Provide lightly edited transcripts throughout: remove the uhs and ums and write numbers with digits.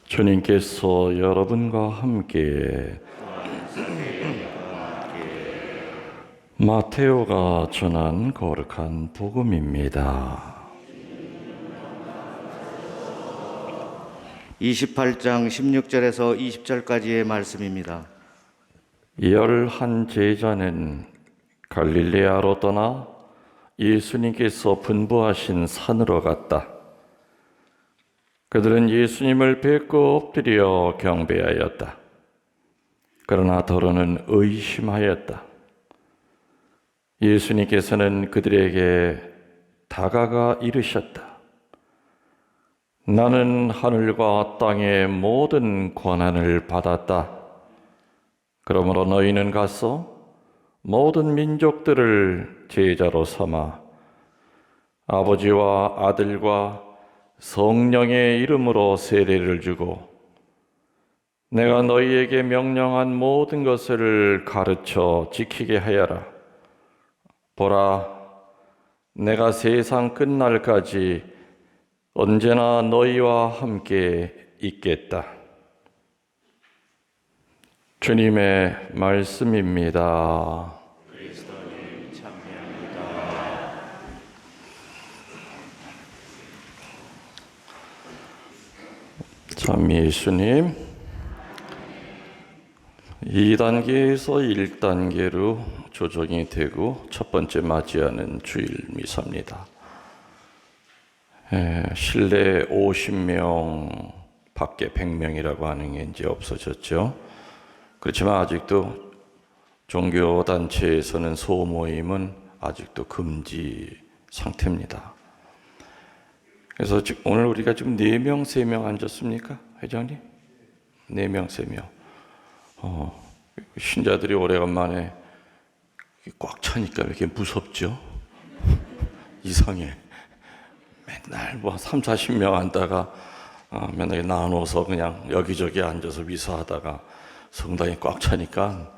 주님께서 여러분과 함께 마테오가 전한 거룩한 복음입니다. 28장 16절에서 20절까지의 말씀입니다. 11 제자는 갈릴레아로 떠나 예수님께서 분부하신 산으로 갔다. 그들은 예수님을 뵙고 엎드려 경배하였다. 그러나 더러는 의심하였다. 예수님께서는 그들에게 다가가 이르셨다. 나는 하늘과 땅의 모든 권한을 받았다. 그러므로 너희는 가서 모든 민족들을 제자로 삼아 아버지와 아들과 성령의 이름으로 세례를 주고 내가 너희에게 명령한 모든 것을 가르쳐 지키게 하여라. 보라, 내가 세상 끝날까지 언제나 너희와 함께 있겠다. 주님의 말씀입니다. 그리스도님 참배합니다. 참 예수님, 2단계에서 1단계로 조정이 되고 첫 번째 맞이하는 주일 미사입니다. 실내 50명, 밖에 100명이라고 하는 게 이제 없어졌죠. 그렇지만 아직도 종교단체에서는 소모임은 아직도 금지 상태입니다. 그래서 오늘 우리가 지금 4명, 3명 앉았습니까? 회장님? 4명, 3명. 신자들이 오래간만에 꽉 차니까 왜 이렇게 무섭죠? 이상해. 맨날 3, 40명 앉다가 맨날 나눠서 그냥 여기저기 앉아서 미사하다가 성당이 꽉 차니까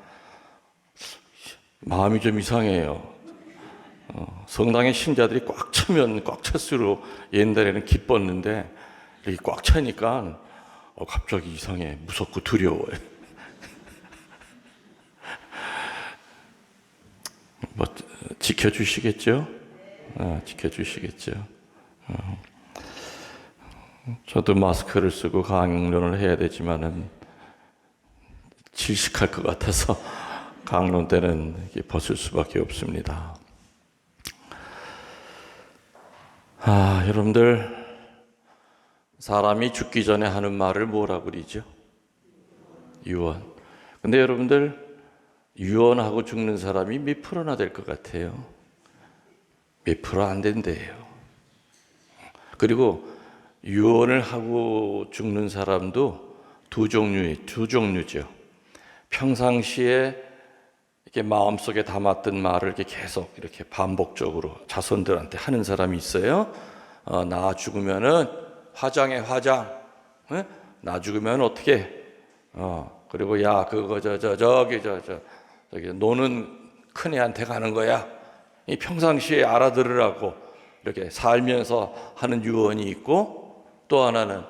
마음이 좀 이상해요. 성당에 신자들이 꽉 차면 꽉 찰수록 옛날에는 기뻤는데 이렇게 꽉 차니까 갑자기 이상해. 무섭고 두려워요. 뭐 지켜주시겠죠? 지켜주시겠죠. 저도 마스크를 쓰고 강론을 해야 되지만은 질식할 것 같아서 강론 때는 벗을 수밖에 없습니다. 여러분들, 사람이 죽기 전에 하는 말을 뭐라고 그러죠? 유언. 근데 여러분들, 유언하고 죽는 사람이 몇 프로나 될 것 같아요? 몇 프로 안 된대요. 그리고 유언을 하고 죽는 사람도 두 종류죠. 평상시에 이렇게 마음속에 담았던 말을 이렇게 계속 이렇게 반복적으로 자손들한테 하는 사람이 있어요. 나 죽으면은 화장해, 화장. 나 죽으면 어떻게? 그리고 야, 그거 저기 노는 큰애한테 가는 거야. 이 평상시에 알아들으라고 이렇게 살면서 하는 유언이 있고, 또 하나는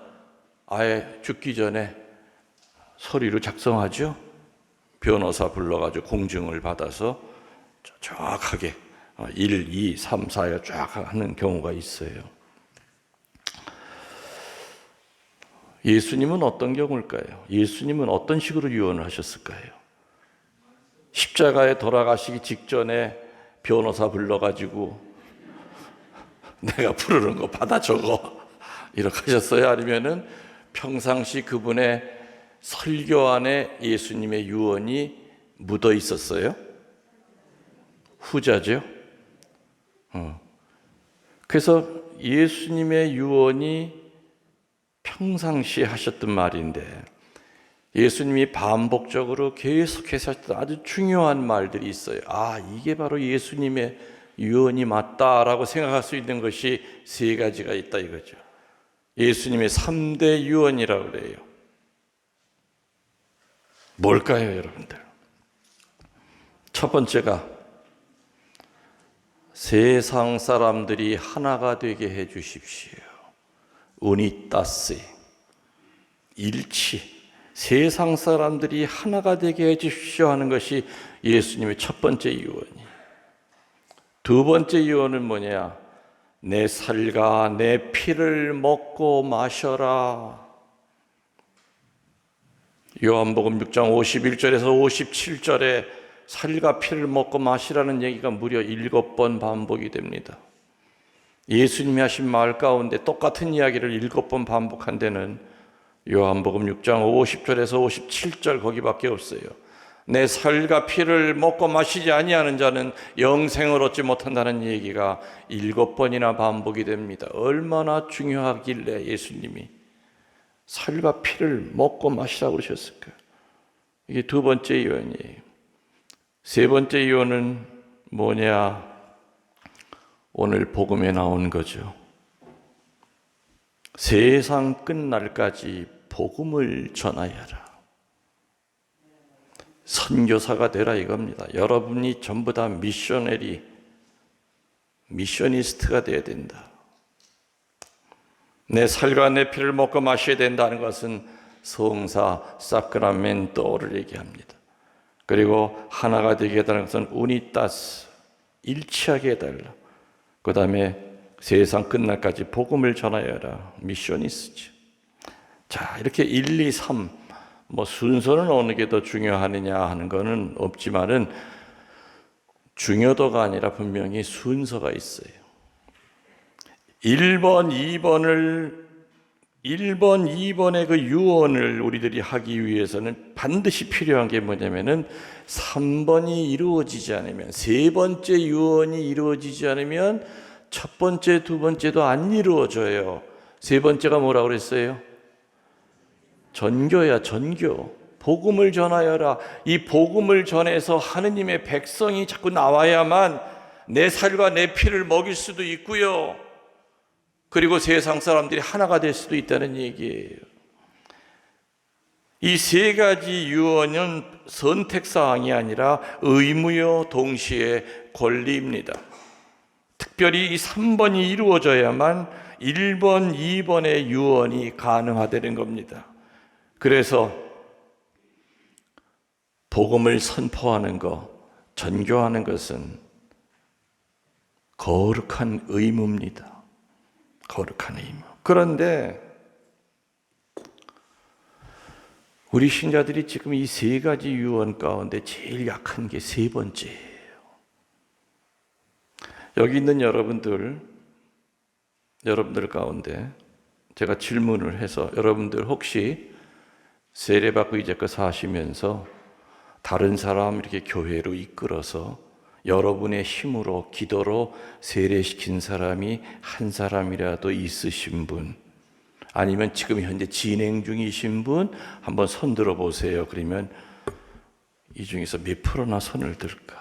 아예 죽기 전에 서류를 작성하죠. 변호사 불러가지고 공증을 받아서 정확하게 1, 2, 3, 4에 쫙 하는 경우가 있어요. 예수님은 어떤 경우일까요? 예수님은 어떤 식으로 유언을 하셨을까요? 십자가에 돌아가시기 직전에 변호사 불러가지고 내가 부르는 거 받아 적어 이렇게 하셨어요? 아니면은 평상시 그분의 설교 안에 예수님의 유언이 묻어 있었어요? 후자죠. 그래서 예수님의 유언이 평상시에 하셨던 말인데 예수님이 반복적으로 계속해서 하셨던 아주 중요한 말들이 있어요. 이게 바로 예수님의 유언이 맞다라고 생각할 수 있는 것이 3가지가 있다 이거죠. 예수님의 3대 유언이라고 그래요. 뭘까요, 여러분들? 첫 번째가 세상 사람들이 하나가 되게 해 주십시오. 우니따스. 일치, 세상 사람들이 하나가 되게 해주십시오 하는 것이 예수님의 첫 번째 유언이에요. 두 번째 유언은 뭐냐? 내 살과 내 피를 먹고 마셔라. 요한복음 6장 51절에서 57절에 살과 피를 먹고 마시라는 얘기가 무려 7번 반복이 됩니다. 예수님이 하신 말 가운데 똑같은 이야기를 7번 반복한 데는 요한복음 6장 50절에서 57절 거기밖에 없어요. 내 살과 피를 먹고 마시지 아니하는 자는 영생을 얻지 못한다는 얘기가 7번이나 반복이 됩니다. 얼마나 중요하길래 예수님이 살과 피를 먹고 마시라고 그러셨을까요? 이게 두 번째 유언이에요. 세 번째 유언은 뭐냐? 오늘 복음에 나온 거죠. 세상 끝날까지 복음을 전하여라. 선교사가 되라 이겁니다. 여러분이 전부 다 미셔니스트가 되어야 된다. 내 살과 내 피를 먹고 마셔야 된다는 것은 성사 사크라멘토를 얘기합니다. 그리고 하나가 되게 해달라는 것은 우니타스, 일치하게 해달라. 그 다음에 세상 끝날까지 복음을 전하여라. 미셔니스트. 자, 이렇게 1, 2, 3 순서는 어느 게 더 중요하느냐 하는 거는 없지만은 중요도가 아니라 분명히 순서가 있어요. 1번, 2번의 그 유언을 우리들이 하기 위해서는 반드시 필요한 게 뭐냐면은 3번이 이루어지지 않으면, 세 번째 유언이 이루어지지 않으면 첫 번째, 두 번째도 안 이루어져요. 세 번째가 뭐라고 그랬어요? 전교야, 전교. 복음을 전하여라. 이 복음을 전해서 하느님의 백성이 자꾸 나와야만 내 살과 내 피를 먹일 수도 있고요. 그리고 세상 사람들이 하나가 될 수도 있다는 얘기예요. 이 세 가지 유언은 선택사항이 아니라 의무요 동시에 권리입니다. 특별히 이 3번이 이루어져야만 1번, 2번의 유언이 가능하다는 겁니다. 그래서 복음을 선포하는 것, 전교하는 것은 거룩한 의무입니다. 거룩한 의무. 그런데 우리 신자들이 지금 이 세 가지 유언 가운데 제일 약한 게 세 번째예요. 여기 있는 여러분들 가운데 제가 질문을 해서 여러분들 혹시 세례받고 이제껏 사시면서 다른 사람 이렇게 교회로 이끌어서 여러분의 힘으로 기도로 세례시킨 사람이 한 사람이라도 있으신 분, 아니면 지금 현재 진행 중이신 분 한번 손 들어 보세요. 그러면 이 중에서 몇 프로나 손을 들까?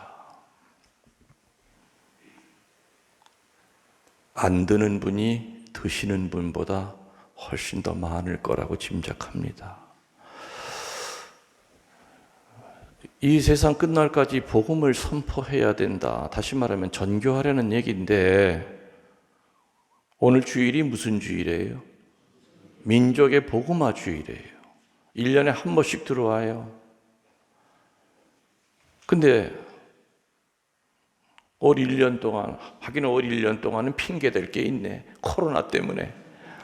안 드는 분이 드시는 분보다 훨씬 더 많을 거라고 짐작합니다. 이 세상 끝날까지 복음을 선포해야 된다. 다시 말하면 전교하려는 얘기인데 오늘 주일이 무슨 주일이에요? 민족의 복음화 주일이에요. 1년에 한 번씩 들어와요. 근데 올 1년 동안, 하긴 올 1년 동안은 핑계댈 게 있네. 코로나 때문에.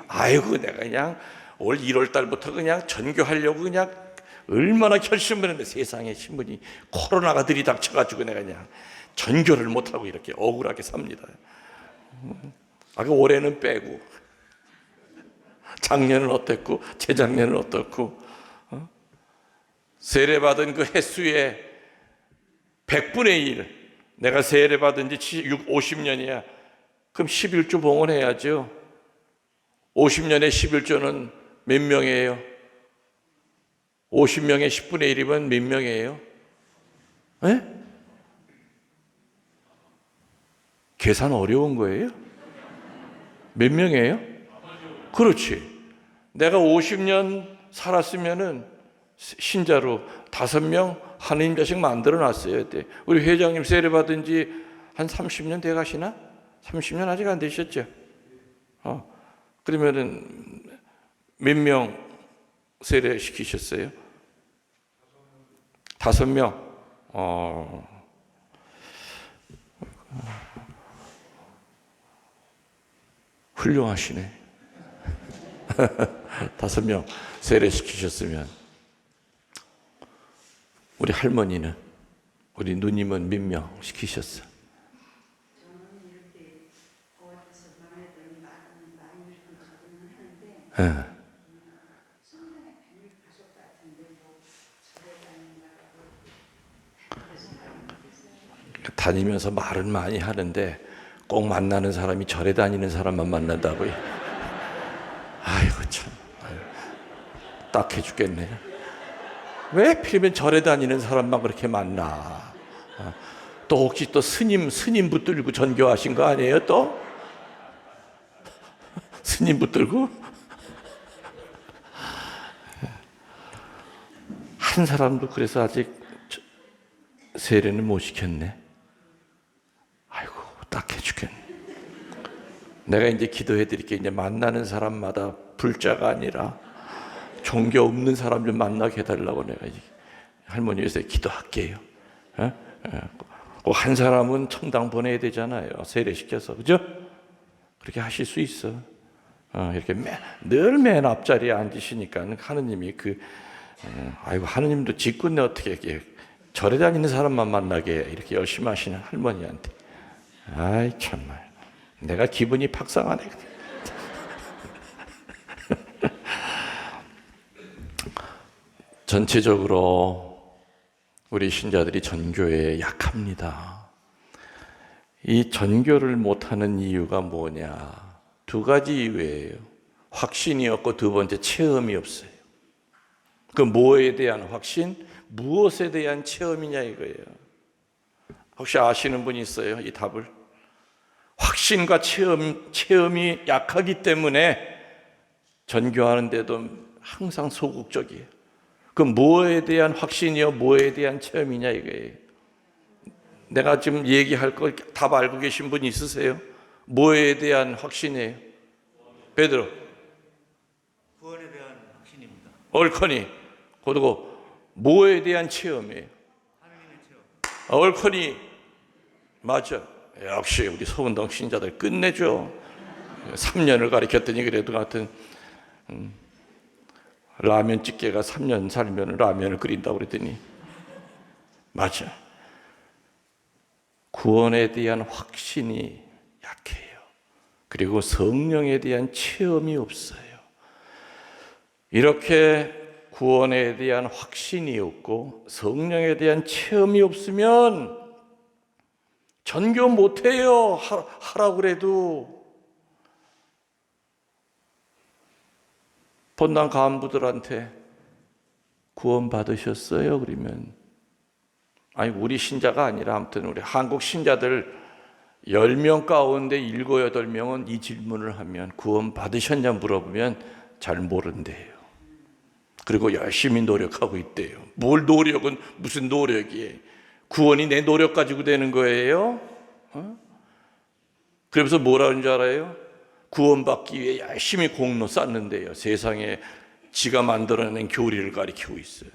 아이고 내가 그냥 올 1월 달부터 그냥 전교하려고 그냥 얼마나 결심을 했는데 세상에 신분이 코로나가 들이닥쳐가지고 내가 그냥 전교를 못하고 이렇게 억울하게 삽니다. 그 올해는 빼고 작년은 어땠고 재작년은 어떻고 세례받은 그 횟수의 100분의 1 내가 세례받은 지 50년이야. 그럼 11조 봉헌해야죠. 50년에 11조는 몇 명이에요? 50명의 10분의 1이면 몇 명이에요? 네? 계산 어려운 거예요? 몇 명이에요? 그렇지. 내가 50년 살았으면은 신자로 5명 하느님 자식 만들어 놨어야 돼. 우리 회장님 세례 받은 지 한 30년 돼 가시나? 30년 아직 안 되셨죠? 그러면은 몇 명 세례시키셨어요? 5명. 훌륭하시네. 5명 세례시키셨으면 우리 할머니는, 우리 누님은 몇 명 시키셨어? 예. 다니면서 말은 많이 하는데 꼭 만나는 사람이 절에 다니는 사람만 만난다고요. 아이고 참, 딱해 죽겠네. 왜 필이면 절에 다니는 사람만 그렇게 만나? 또 혹시 또 스님 붙들고 전교하신 거 아니에요? 또 스님 붙들고 한 사람도 그래서 아직 세례는 못 시켰네. 아이고 딱해 죽겠네. 내가 이제 기도해 드릴게. 이제 만나는 사람마다 불자가 아니라 종교 없는 사람 좀 만나게 해달라고 내가 이제 할머니 위해서 기도할게요. 꼭 한 사람은 청당 보내야 되잖아요. 세례시켜서. 그죠? 그렇게 하실 수 있어. 이렇게 늘 맨 앞자리에 앉으시니까 하느님이 아이고 하느님도 직군에 어떻게 이렇게 절에 다니는 사람만 만나게 이렇게 열심히 하시는 할머니한테. 아이 참말. 내가 기분이 팍상하네. 전체적으로 우리 신자들이 전교에 약합니다. 이 전교를 못하는 이유가 뭐냐? 2가지 이유예요. 확신이 없고 두 번째 체험이 없어요. 그 뭐에 대한 확신? 무엇에 대한 체험이냐 이거예요. 혹시 아시는 분이 있어요? 이 답을? 확신과 체험이 약하기 때문에 전교하는데도 항상 소극적이에요. 그 뭐에 대한 확신이요, 뭐에 대한 체험이냐 이거예요. 내가 지금 얘기할 거 답 알고 계신 분이 있으세요? 뭐에 대한 확신이에요? 베드로. 구원에 대한 확신입니다. 얼커니. 그리고 뭐에 대한 체험이에요? 하나님의 체험. 얼커니. 맞아. 역시 우리 소은동 신자들 끝내죠. 3년을 가르쳤더니 그래도 같은 라면 집게가 3년 살면 라면을 끓인다고 그랬더니 맞아. 구원에 대한 확신이 약해요. 그리고 성령에 대한 체험이 없어요. 이렇게 구원에 대한 확신이 없고 성령에 대한 체험이 없으면 전교 못해요. 하라고 그래도. 본당 간부들한테 구원 받으셨어요? 그러면 아니 우리 신자가 아니라 아무튼 우리 한국 신자들 10명 가운데 7, 8명은 이 질문을 하면 구원 받으셨냐 물어보면 잘 모른대요. 그리고 열심히 노력하고 있대요. 뭘 노력은 무슨 노력이에요? 구원이 내 노력 가지고 되는 거예요? 그러면서 뭐라 하는 줄 알아요? 구원받기 위해 열심히 공로 쌓는데요. 세상에 지가 만들어낸 교리를 가리키고 있어요.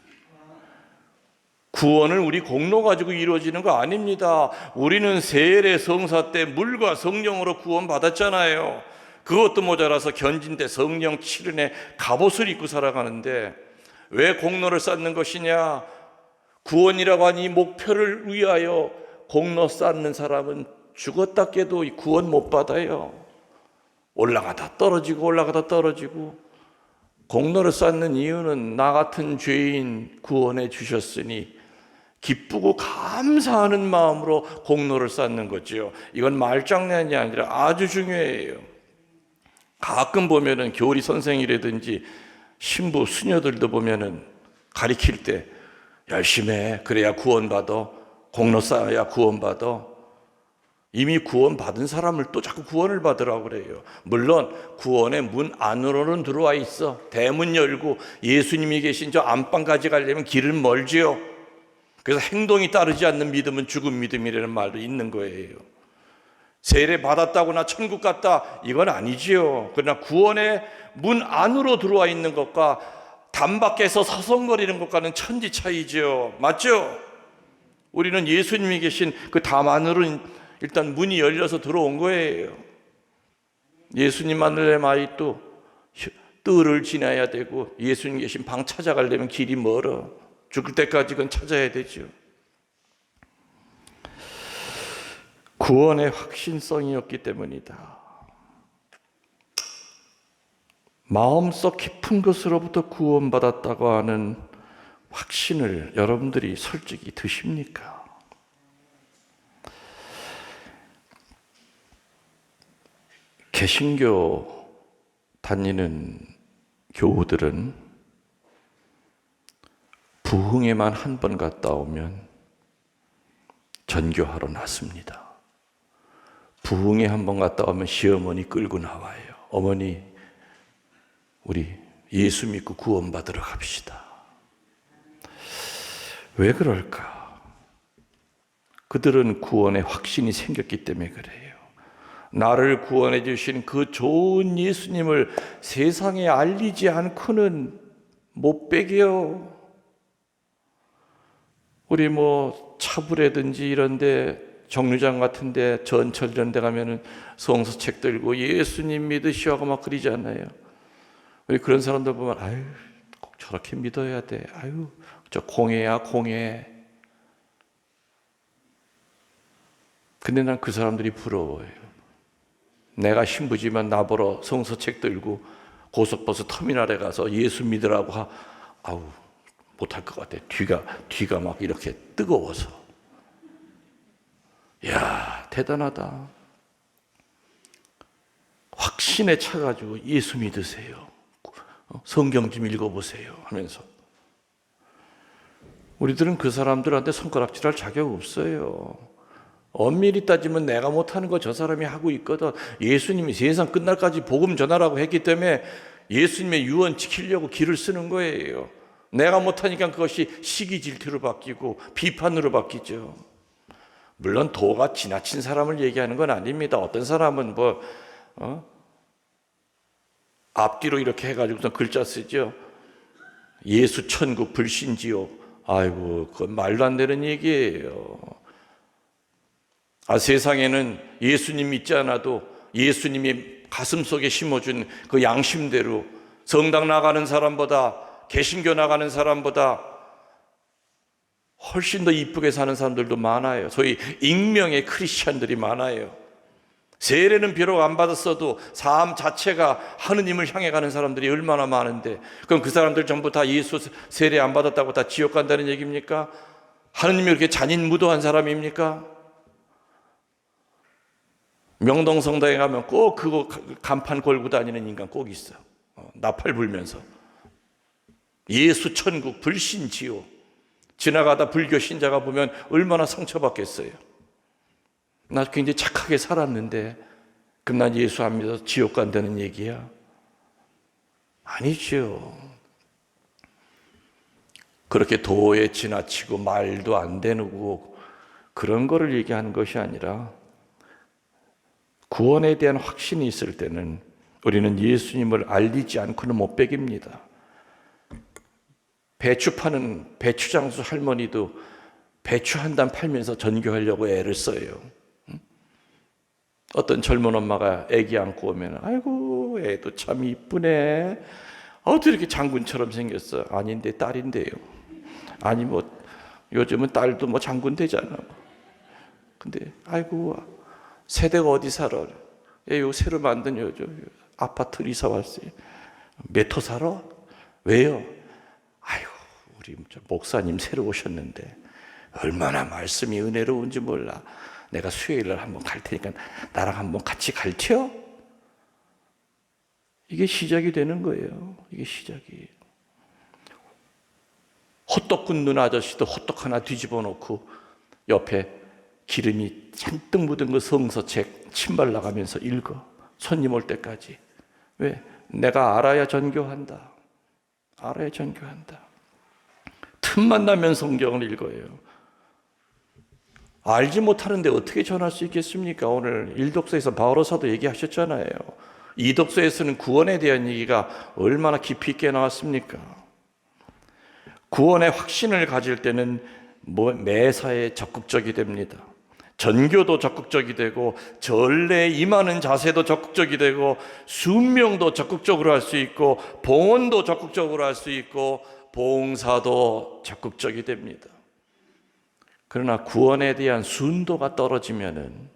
구원은 우리 공로 가지고 이루어지는 거 아닙니다. 우리는 세례 성사 때 물과 성령으로 구원받았잖아요. 그것도 모자라서 견진 때 성령 치른의 갑옷을 입고 살아가는데 왜 공로를 쌓는 것이냐? 구원이라고 하니 목표를 위하여 공로 쌓는 사람은 죽었다 깨도 구원 못 받아요. 올라가다 떨어지고 올라가다 떨어지고. 공로를 쌓는 이유는 나 같은 죄인 구원해 주셨으니 기쁘고 감사하는 마음으로 공로를 쌓는 거죠. 이건 말장난이 아니라 아주 중요해요. 가끔 보면은 교리 선생이라든지 신부 수녀들도 보면은 가리킬 때 열심히 해. 그래야 구원받아. 공로 쌓아야 구원받아. 이미 구원받은 사람을 또 자꾸 구원을 받으라고 그래요. 물론 구원의 문 안으로는 들어와 있어. 대문 열고 예수님이 계신 저 안방까지 가려면 길은 멀지요. 그래서 행동이 따르지 않는 믿음은 죽은 믿음이라는 말도 있는 거예요. 세례 받았다고 나 천국 갔다 이건 아니지요. 그러나 구원의 문 안으로 들어와 있는 것과 담 밖에서 서성거리는 것과는 천지 차이죠. 맞죠? 우리는 예수님이 계신 그 담 안으로 일단 문이 열려서 들어온 거예요. 예수님만을 내마이 또 뜰을 지나야 되고, 예수님 계신 방 찾아가려면 길이 멀어. 죽을 때까지 그건 찾아야 되죠. 구원의 확신성이었기 때문이다. 마음속 깊은 것으로부터 구원받았다고 하는 확신을 여러분들이 솔직히 드십니까? 개신교 다니는 교우들은 부흥회만 한 번 갔다 오면 전교하러 났습니다. 부흥회 한 번 갔다 오면 시어머니 끌고 나와요. 어머니, 우리 예수 믿고 구원받으러 갑시다. 왜 그럴까? 그들은 구원의 확신이 생겼기 때문에 그래요. 나를 구원해 주신 그 좋은 예수님을 세상에 알리지 않고는 못 배겨. 우리 뭐 차불이라든지 이런데, 정류장 같은데, 전철 이런 데 가면은 성서책 들고 예수님 믿으시오 하고 막 그러잖아요. 우리 그런 사람들 보면 아유, 꼭 저렇게 믿어야 돼. 아유, 저 공예야 공예. 근데 난 그 사람들이 부러워요. 내가 신부지만 나보러 성서책 들고 고속버스 터미널에 가서 예수 믿으라고 아우, 못할 것 같아. 뒤가 막 이렇게 뜨거워서. 야, 대단하다. 확신에 차가지고 예수 믿으세요. 성경 좀 읽어보세요 하면서. 우리들은 그 사람들한테 손가락질할 자격 없어요. 엄밀히 따지면 내가 못하는 거 저 사람이 하고 있거든. 예수님이 세상 끝날까지 복음 전하라고 했기 때문에 예수님의 유언 지키려고 길을 쓰는 거예요. 내가 못하니까 그것이 시기 질투로 바뀌고 비판으로 바뀌죠. 물론 도가 지나친 사람을 얘기하는 건 아닙니다. 어떤 사람은 앞뒤로 이렇게 해가지고 글자 쓰죠. 예수 천국 불신지옥. 아이고, 그건 말도 안 되는 얘기예요. 세상에는 예수님 믿지 않아도 예수님이 가슴속에 심어준 그 양심대로 성당 나가는 사람보다, 개신교 나가는 사람보다 훨씬 더 이쁘게 사는 사람들도 많아요. 소위 익명의 크리스찬들이 많아요. 세례는 비록 안 받았어도 삶 자체가 하느님을 향해 가는 사람들이 얼마나 많은데, 그럼 그 사람들 전부 다 예수 세례 안 받았다고 다 지옥 간다는 얘기입니까? 하느님이 그렇게 잔인무도한 사람입니까? 명동성당에 가면 꼭 그거 간판 걸고 다니는 인간 꼭 있어. 나팔 불면서 예수 천국 불신지옥. 지나가다 불교 신자가 보면 얼마나 상처받겠어요. 나 굉장히 착하게 살았는데 그럼 난 예수 안 믿어서 지옥 간다는 얘기야? 아니죠. 그렇게 도에 지나치고 말도 안 되고 그런 거를 얘기하는 것이 아니라, 구원에 대한 확신이 있을 때는 우리는 예수님을 알리지 않고는 못 배깁니다. 배추 파는 배추장수 할머니도 배추 한 단 팔면서 전교하려고 애를 써요. 어떤 젊은 엄마가 애기 안고 오면 아이고, 애도 참 이쁘네. 어떻게 이렇게 장군처럼 생겼어? 아닌데 딸인데요. 아니 뭐 요즘은 딸도 뭐 장군 되잖아. 근데 아이고, 세대가 어디 살아? 요 새로 만든 요 아파트 이사 왔어요. 몇 호 살아? 왜요? 아이고, 우리 목사님 새로 오셨는데 얼마나 말씀이 은혜로운지 몰라. 내가 수요일날 한번 갈 테니까 나랑 한번 같이 갈텨? 이게 시작이 되는 거예요. 이게 시작이. 호떡 굽는 아저씨도 호떡 하나 뒤집어 놓고 옆에 기름이 잔뜩 묻은 그 성서책 침 발라가면서 읽어. 손님 올 때까지. 왜? 내가 알아야 전교한다. 알아야 전교한다. 틈만 나면 성경을 읽어요. 알지 못하는데 어떻게 전할 수 있겠습니까? 오늘 1독서에서 바오로 사도 얘기하셨잖아요. 2독서에서는 구원에 대한 얘기가 얼마나 깊이 있게 나왔습니까? 구원의 확신을 가질 때는 매사에 적극적이 됩니다. 전교도 적극적이 되고 전례에 임하는 자세도 적극적이 되고 순명도 적극적으로 할 수 있고 봉헌도 적극적으로 할 수 있고 봉사도 적극적이 됩니다. 그러나 구원에 대한 순도가 떨어지면은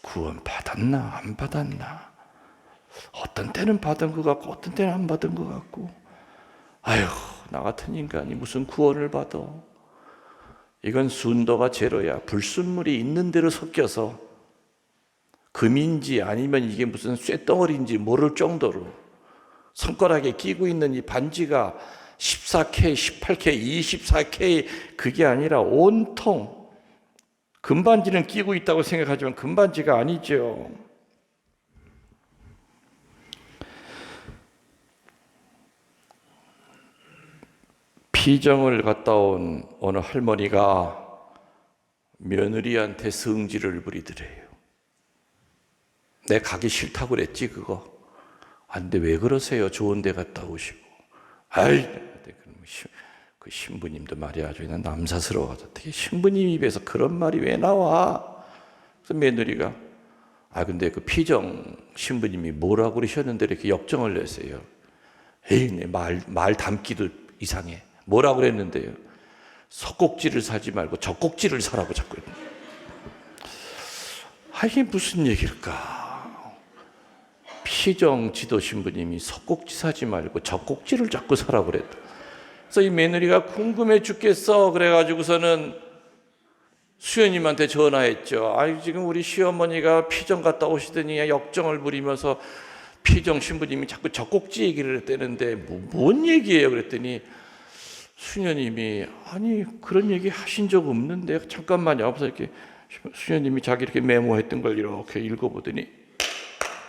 구원 받았나 안 받았나, 어떤 때는 받은 것 같고 어떤 때는 안 받은 것 같고, 아휴 나 같은 인간이 무슨 구원을 받아. 이건 순도가 제로야. 불순물이 있는 대로 섞여서 금인지 아니면 이게 무슨 쇳덩어리인지 모를 정도로 손가락에 끼고 있는 이 반지가 14K, 18K, 24K 그게 아니라 온통 금반지는 끼고 있다고 생각하지만 금반지가 아니죠. 피정을 갔다 온 어느 할머니가 며느리한테 성질을 부리더래요. 내 가기 싫다고 그랬지 그거. 아, 근데 왜 그러세요? 좋은 데 갔다 오시고. 아이, 그 신부님도 말이야 아주 그냥 남사스러워서 어떻게 신부님 입에서 그런 말이 왜 나와? 그래서 며느리가 근데 그 피정 신부님이 뭐라고 그러셨는데 이렇게 역정을 내세요. 에이, 내 말 담기도 이상해. 뭐라고 그랬는데요? 석곡지를 사지 말고 젖꼭지를 사라고 자꾸 그랬는데. 이게 무슨 얘기일까? 피정 지도 신부님이 석곡지 사지 말고 젖꼭지를 자꾸 사라고 그랬다. 그래서 이 며느리가 궁금해 죽겠어. 그래가지고서는 수연님한테 전화했죠. 지금 우리 시어머니가 피정 갔다 오시더니 역정을 부리면서 피정 신부님이 자꾸 젖꼭지 얘기를 했다는데 뭔 얘기예요? 그랬더니 수녀님이 그런 얘기 하신 적 없는데 잠깐만요. 하면서 이렇게 수녀님이 자기 이렇게 메모했던 걸 이렇게 읽어보더니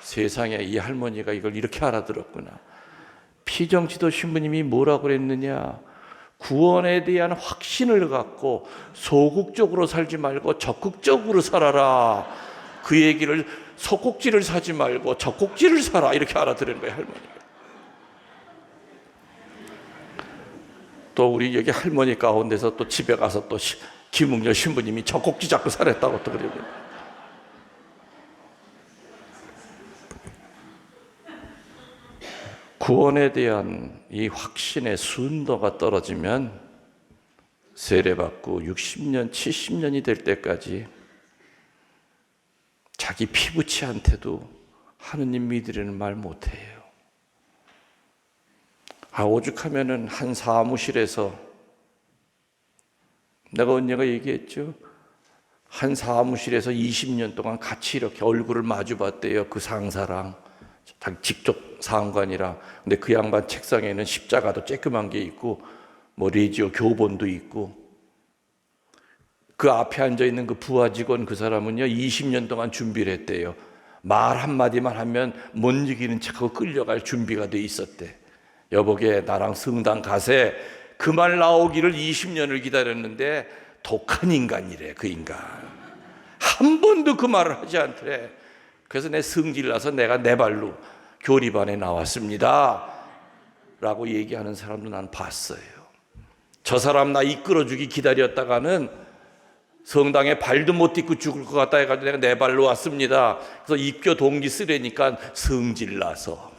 세상에 이 할머니가 이걸 이렇게 알아들었구나. 피정지도 신부님이 뭐라고 그랬느냐? 구원에 대한 확신을 갖고 소극적으로 살지 말고 적극적으로 살아라. 그 얘기를 석곡지를 사지 말고 젖꼭지를 사라 이렇게 알아들은 거예요, 할머니가. 또 우리 여기 할머니 가운데서 또 집에 가서 또 김웅녀 신부님이 젖꼭지 잡고 살았다고 또 그래요. 구원에 대한 이 확신의 순도가 떨어지면 세례받고 60년, 70년이 될 때까지 자기 피부치한테도 하느님 믿으려는 말 못해요. 오죽하면은 한 사무실에서 내가 언제가 얘기했죠. 한 사무실에서 20년 동안 같이 이렇게 얼굴을 마주 봤대요. 그 상사랑 직접 상관이랑. 근데 그 양반 책상에는 십자가도 쬐끄만 게 있고 뭐 레지오 교본도 있고, 그 앞에 앉아 있는 그 부하 직원 그 사람은요 20년 동안 준비를 했대요. 말 한마디만 하면 못 이기는 척하고 끌려갈 준비가 돼 있었대. 여보게 나랑 성당 가세. 그 말 나오기를 20년을 기다렸는데 독한 인간이래. 그 인간 한 번도 그 말을 하지 않더래. 그래서 내 성질나서 내가 내 발로 교리반에 나왔습니다 라고 얘기하는 사람도 난 봤어요. 저 사람 나 이끌어주기 기다렸다가는 성당에 발도 못 딛고 죽을 것 같다 해가지고 내가 내 발로 왔습니다. 그래서 입교 동기 쓰려니까 성질나서.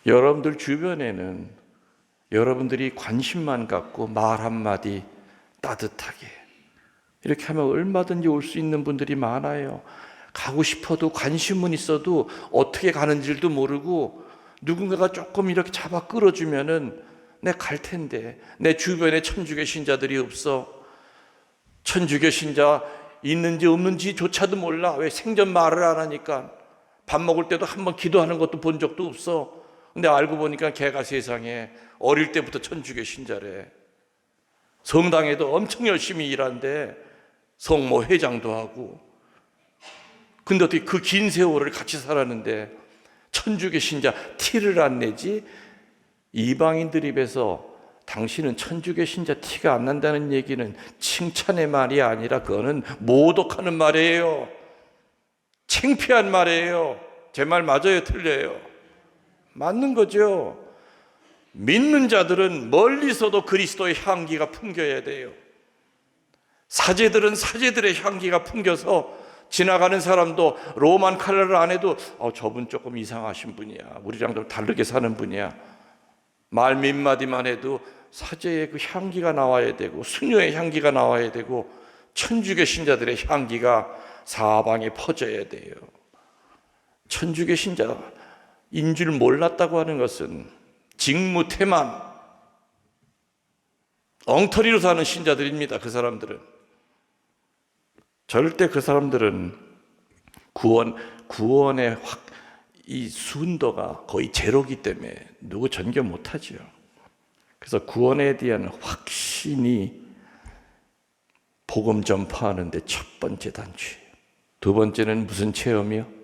여러분들 주변에는 여러분들이 관심만 갖고 말 한마디 따뜻하게 이렇게 하면 얼마든지 올 수 있는 분들이 많아요. 가고 싶어도 관심은 있어도 어떻게 가는 줄도 모르고 누군가가 조금 이렇게 잡아 끌어주면은 내 갈 텐데. 내 주변에 천주교 신자들이 없어. 천주교 신자 있는지 없는지조차도 몰라. 왜? 생전 말을 안 하니까. 밥 먹을 때도 한번 기도하는 것도 본 적도 없어. 근데 알고 보니까 걔가 세상에 어릴 때부터 천주교 신자래. 성당에도 엄청 열심히 일한대. 성모 회장도 하고. 근데 어떻게 그 긴 세월을 같이 살았는데 천주교 신자 티를 안 내지? 이방인들 입에서 당신은 천주교 신자 티가 안 난다는 얘기는 칭찬의 말이 아니라 그거는 모독하는 말이에요. 창피한 말이에요. 제 말 맞아요? 틀려요? 맞는 거죠. 믿는 자들은 멀리서도 그리스도의 향기가 풍겨야 돼요. 사제들은 사제들의 향기가 풍겨서 지나가는 사람도 로만 칼라를 안 해도 저분 조금 이상하신 분이야, 우리랑 좀 다르게 사는 분이야, 말 몇 마디만 해도 사제의 그 향기가 나와야 되고 수녀의 향기가 나와야 되고 천주교 신자들의 향기가 사방에 퍼져야 돼요. 천주교 신자인 줄 몰랐다고 하는 것은 직무태만 엉터리로 사는 신자들입니다. 그 사람들은 절대 그 사람들은 구원의 이 순도가 거의 제로기 때문에 누구 전교 못하죠. 그래서 구원에 대한 확신이 복음 전파하는 데 첫 번째 단추예요. 두 번째는 무슨 체험이요?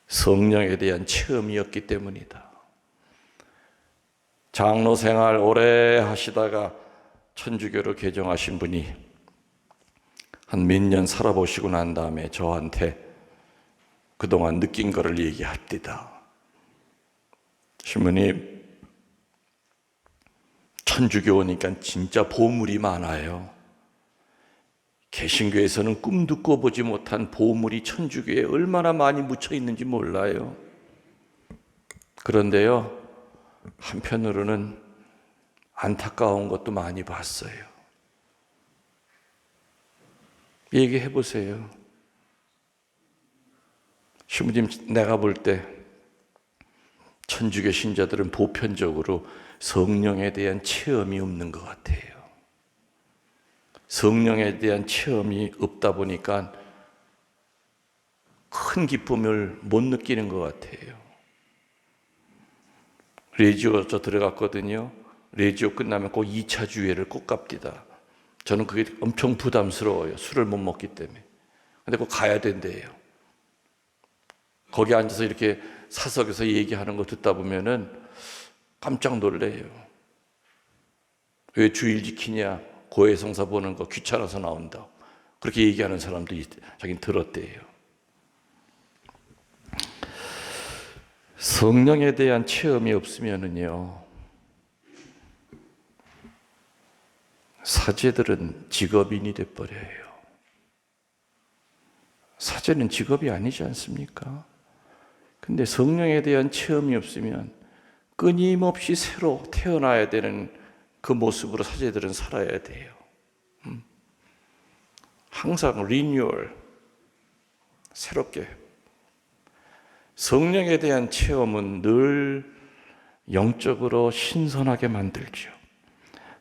성령에 대한 체험이었기 때문이다. 장로 생활 오래 하시다가 천주교로 개종하신 분이 한 몇 년 살아보시고 난 다음에 저한테 그동안 느낀 거를 얘기합니다. 신부님, 천주교 오니까 진짜 보물이 많아요. 개신교에서는 꿈도 꿔보지 못한 보물이 천주교에 얼마나 많이 묻혀 있는지 몰라요. 그런데요, 한편으로는 안타까운 것도 많이 봤어요. 얘기해 보세요. 신부님, 내가 볼 때 천주교 신자들은 보편적으로 성령에 대한 체험이 없는 것 같아요. 성령에 대한 체험이 없다 보니까 큰 기쁨을 못 느끼는 것 같아요. 레지오 저 들어갔거든요. 레지오 끝나면 꼭 2차 주회를 꼭 갑니다. 저는 그게 엄청 부담스러워요. 술을 못 먹기 때문에. 근데 꼭 가야 된대요. 거기 앉아서 이렇게 사석에서 얘기하는 거 듣다 보면은 깜짝 놀래요. 왜 주일 지키냐? 고해성사 보는 거 귀찮아서 나온다. 그렇게 얘기하는 사람도 자기는 들었대요. 성령에 대한 체험이 없으면은요, 사제들은 직업인이 돼버려요. 사제는 직업이 아니지 않습니까? 근데 성령에 대한 체험이 없으면 끊임없이 새로 태어나야 되는 그 모습으로 사제들은 살아야 돼요. 항상 리뉴얼, 새롭게. 성령에 대한 체험은 늘 영적으로 신선하게 만들죠.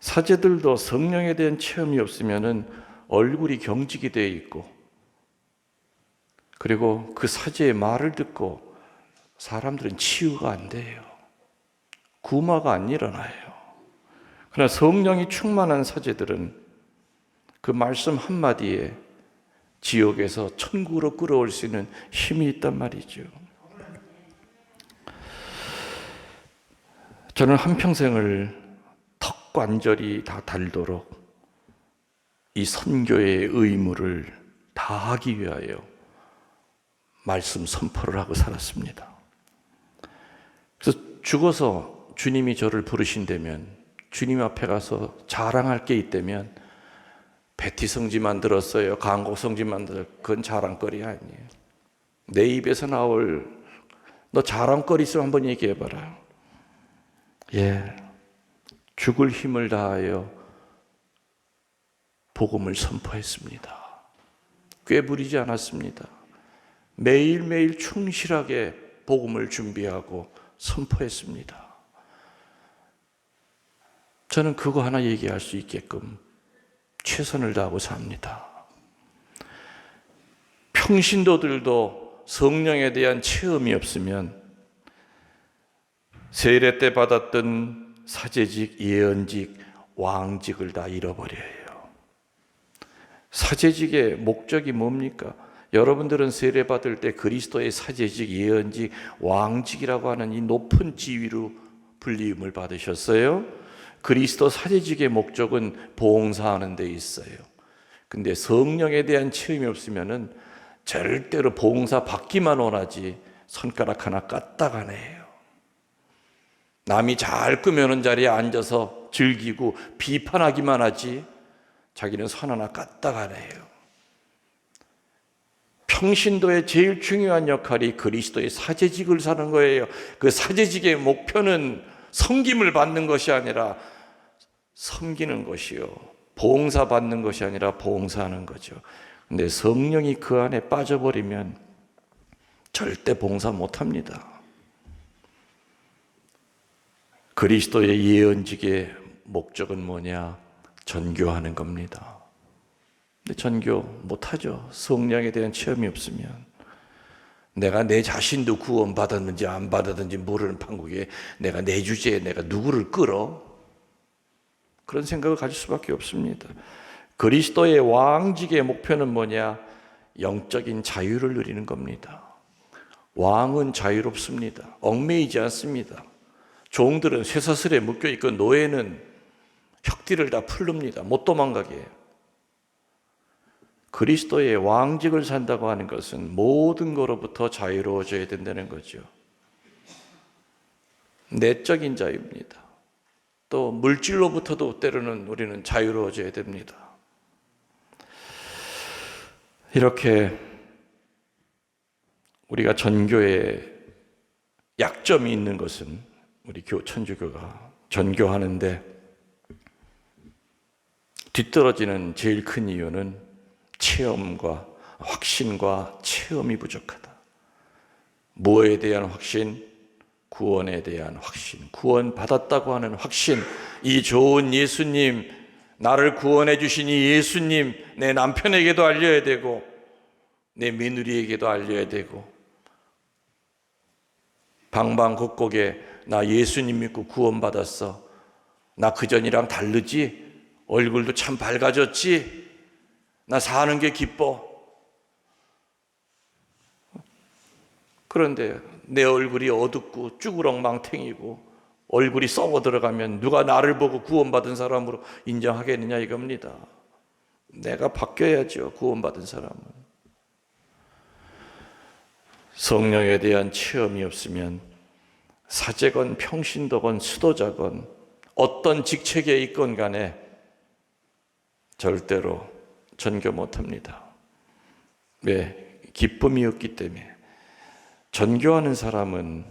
사제들도 성령에 대한 체험이 없으면 얼굴이 경직이 되어 있고, 그리고 그 사제의 말을 듣고 사람들은 치유가 안 돼요. 구마가 안 일어나요. 그러나 성령이 충만한 사제들은 그 말씀 한마디에 지옥에서 천국으로 끌어올 수 있는 힘이 있단 말이죠. 저는 한평생을 턱관절이 다 닳도록 이 선교의 의무를 다하기 위하여 말씀 선포를 하고 살았습니다. 그래서 죽어서 주님이 저를 부르신다면, 주님 앞에 가서 자랑할 게 있다면, 베티 성지 만들었어요, 강곡 성지 만들었어요, 그건 자랑거리 아니에요. 내 입에서 나올, 너 자랑거리 있으면 한번 얘기해봐라. 예, 죽을 힘을 다하여 복음을 선포했습니다. 꾀부리지 않았습니다. 매일매일 충실하게 복음을 준비하고 선포했습니다. 저는 그거 하나 얘기할 수 있게끔 최선을 다하고 삽니다. 평신도들도 성령에 대한 체험이 없으면 세례 때 받았던 사제직, 예언직, 왕직을 다 잃어버려요. 사제직의 목적이 뭡니까? 여러분들은 세례 받을 때 그리스도의 사제직, 예언직, 왕직이라고 하는 이 높은 지위로 불리움을 받으셨어요. 그리스도 사제직의 목적은 봉사하는 데 있어요. 근데 성령에 대한 체험이 없으면은 절대로 봉사 받기만 원하지 손가락 하나 까딱 안 해요. 남이 잘 꾸며놓은 자리에 앉아서 즐기고 비판하기만 하지 자기는 선 하나 까딱 안 해요. 평신도의 제일 중요한 역할이 그리스도의 사제직을 사는 거예요. 그 사제직의 목표는 섬김을 받는 것이 아니라 섬기는 것이요, 봉사받는 것이 아니라 봉사하는 거죠. 근데 성령이 그 안에 빠져버리면 절대 봉사 못합니다. 그리스도의 예언직의 목적은 뭐냐? 전교하는 겁니다. 근데 전교 못하죠. 성령에 대한 체험이 없으면. 내가 내 자신도 구원받았는지 안 받았는지 모르는 판국에 내가 내 주제에 내가 누구를 끌어? 그런 생각을 가질 수밖에 없습니다. 그리스도의 왕직의 목표는 뭐냐? 영적인 자유를 누리는 겁니다. 왕은 자유롭습니다. 얽매이지 않습니다. 종들은 쇠사슬에 묶여있고 노예는 혁띠를 다 풀릅니다. 못 도망가게 해요. 그리스도의 왕직을 산다고 하는 것은 모든 것로부터 자유로워져야 된다는 거죠. 내적인 자유입니다. 또 물질로부터도 때로는 우리는 자유로워져야 됩니다. 이렇게 우리가 전교에 약점이 있는 것은 우리 천주교가 전교하는데 뒤떨어지는 제일 큰 이유는 체험과 확신과 체험이 부족하다. 뭐에 대한 확신? 구원에 대한 확신. 구원 받았다고 하는 확신. 이 좋은 예수님, 나를 구원해 주신 이 예수님, 내 남편에게도 알려야 되고 내 며느리에게도 알려야 되고 방방곡곡에 나 예수님 믿고 구원받았어. 나 그전이랑 다르지? 얼굴도 참 밝아졌지? 나 사는 게 기뻐. 그런데 내 얼굴이 어둡고 쭈그렁망탱이고 얼굴이 썩어 들어가면 누가 나를 보고 구원받은 사람으로 인정하겠느냐 이겁니다. 내가 바뀌어야죠. 구원받은 사람은. 성령에 대한 체험이 없으면 사제건 평신도건 수도자건 어떤 직책에 있건 간에 절대로 전교 못합니다. 왜? 기쁨이 없기 때문에. 전교하는 사람은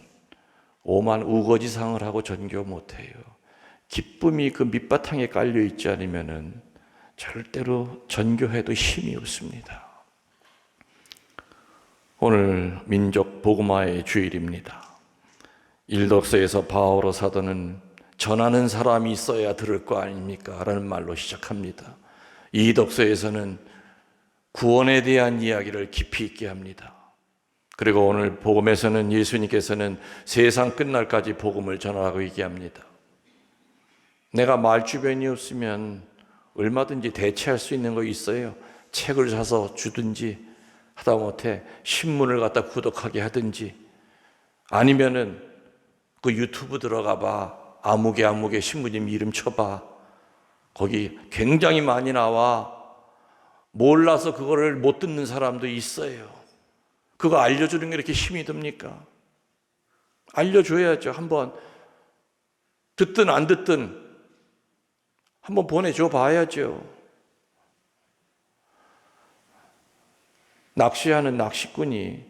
오만 우거지상을 하고 전교 못해요. 기쁨이 그 밑바탕에 깔려 있지 않으면 절대로 전교해도 힘이 없습니다. 오늘 민족 복음화의 주일입니다. 일독서에서 바오로 사도는 전하는 사람이 있어야 들을 거 아닙니까? 라는 말로 시작합니다. 이독서에서는 구원에 대한 이야기를 깊이 있게 합니다. 그리고 오늘 복음에서는 예수님께서는 세상 끝날까지 복음을 전하라고 얘기합니다. 내가 말 주변이 없으면 얼마든지 대체할 수 있는 거 있어요. 책을 사서 주든지 하다못해 신문을 갖다 구독하게 하든지 아니면은 그 유튜브 들어가 봐. 아무개 신부님 이름 쳐봐. 거기 굉장히 많이 나와. 몰라서 그거를 못 듣는 사람도 있어요. 그거 알려주는 게 이렇게 힘이 듭니까? 알려줘야죠. 한번 듣든 안 듣든 한번 보내줘 봐야죠. 낚시하는 낚시꾼이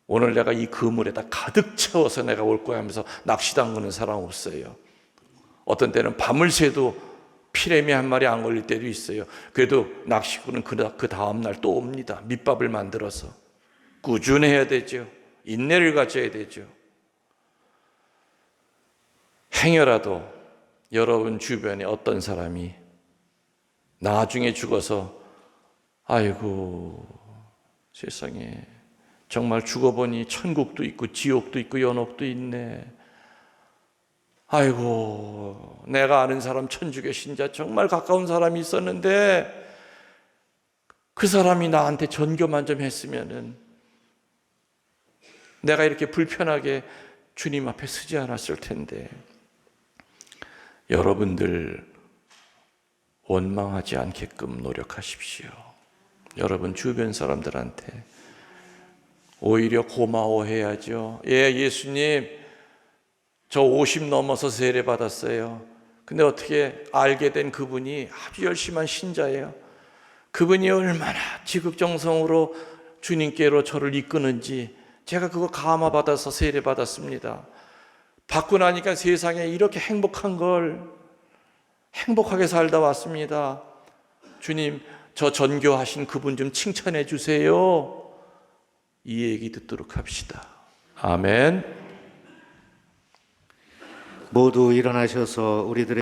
오늘 내가 이 그물에다 가득 채워서 내가 올 거야 하면서 낚시 담그는 사람 없어요. 어떤 때는 밤을 새도 피레미 한 마리 안 걸릴 때도 있어요. 그래도 낚시꾼은 그 다음날 또 옵니다. 밑밥을 만들어서. 꾸준해야 되죠. 인내를 가져야 되죠. 행여라도 여러분 주변에 어떤 사람이 나중에 죽어서 아이고 세상에 정말 죽어보니 천국도 있고 지옥도 있고 연옥도 있네. 아이고 내가 아는 사람 천주교 신자 정말 가까운 사람이 있었는데 그 사람이 나한테 전교만 좀 했으면은 내가 이렇게 불편하게 주님 앞에 서지 않았을 텐데. 여러분들 원망하지 않게끔 노력하십시오. 여러분 주변 사람들한테 오히려 고마워해야죠. 예, 예수님 저 50 넘어서 세례 받았어요. 근데 어떻게 알게 된 그분이 아주 열심한 신자예요. 그분이 얼마나 지극정성으로 주님께로 저를 이끄는지 제가 그거 감화 받아서 세례 받았습니다. 받고 나니까 세상에 이렇게 행복한 걸 행복하게 살다 왔습니다. 주님, 저 전교하신 그분 좀 칭찬해 주세요. 이 얘기 듣도록 합시다. 아멘. 모두 일어나셔서 우리들의